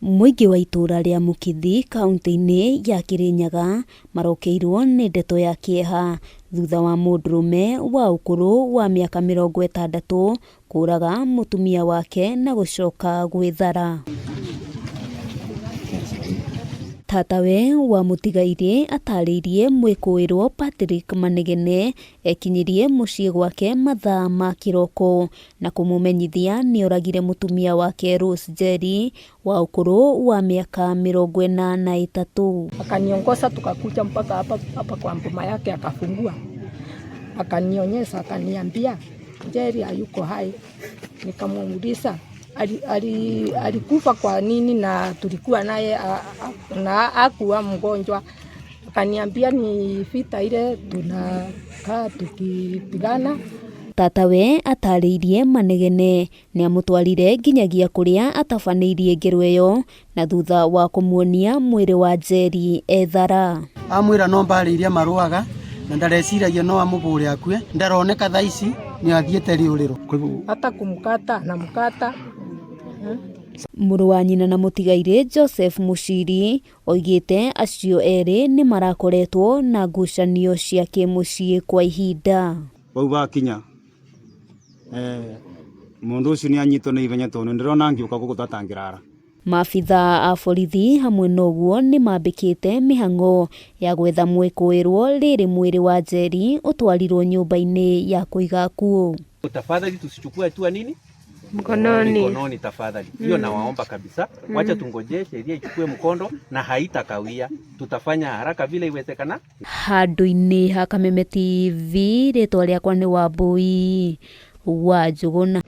Muingi wa itura ria Mukithi kaunti-ini ya Kirinyaga marokeirwo ni ndeto ya kieha thutha wa mundurume wa ukuru wa miaka 60 kuraga mutumia wake na gucoka gwithara. Tatawe wa mutigaire ataririe mwikuirwo Patrick Manegene ekinyirie mucii gwake mathaa ma kiroko na kumumenyithia ni oragire mutumia wake Rose Njeri wa ukuru wa miaka 83. Akaniongoza tukakuja mpaka hapa kwa mboma yake, akafungua akanionyesha, akaniambia Njeri hayuko hai. Nikamuuliza alikufa kwa nini na tulikuwa naye na hakuwa mgonjwa. Akaniambia ni vita ile tunakaa tukipigana. Tatawe ataririe Manegene ni amutwarire nginyagia kuria atafaneirie ngeru iyo na thutha wa kumuonia mwiri wa Njeri ethara. Amwira no mbariria maruaga na ndareciragia no amubure akue, ndaroneka thaici ni athiete riuriro hata kumkata na mkata. Muru wa nyina na mutigaire Joseph Mushiri oigite acio eri ni marakoretwo na ngucanio cia kimucii kwa ihinda. Bauga kinya mundu ucio ni anyitwo ni ivenya tondu ndirona ngiuka gugutatangira. Maabitha a borithi hamwe noguo ni mambikite mihango ya gwetha mwikuirwo riri mwiri wa Njeri utwarirwo nyumba-ini ya kuiga kuo. Tafadhali tusichukue tu nini mkononi tafadhali. Hiyo nawaomba kabisa, wacha tungoje sheria ichukue mkondo na haitakawia, tutafanya haraka vile iwezekana. Handu-ini ha Kameme TV ritwa riakwa ni Wambui wa Njuguna.